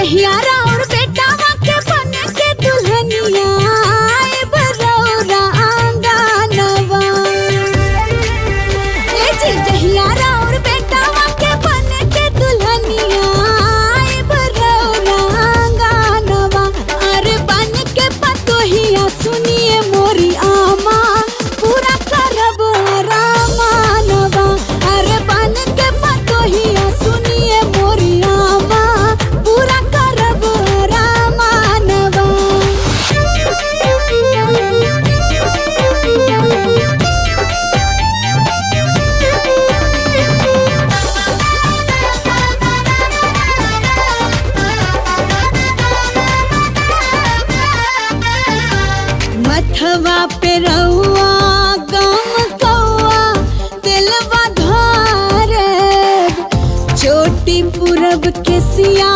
जहियारा और बेटावा के बन के दुल्हनिया आए बरौरा आंगनवा। जहियारा और बेटावा के बन के दुल्हनिया आए बरौरा आंगनवा। अरे बन के पतोहिया सुनिए मोरी आमा पूरा करब रामानवा। अरे बन के पतोहिया सुनिए मोरी आमा पूरा करब रामानवा। मथवा पे रउआ गम कौआ दिलवा धारे चोटी पूरब के सिया।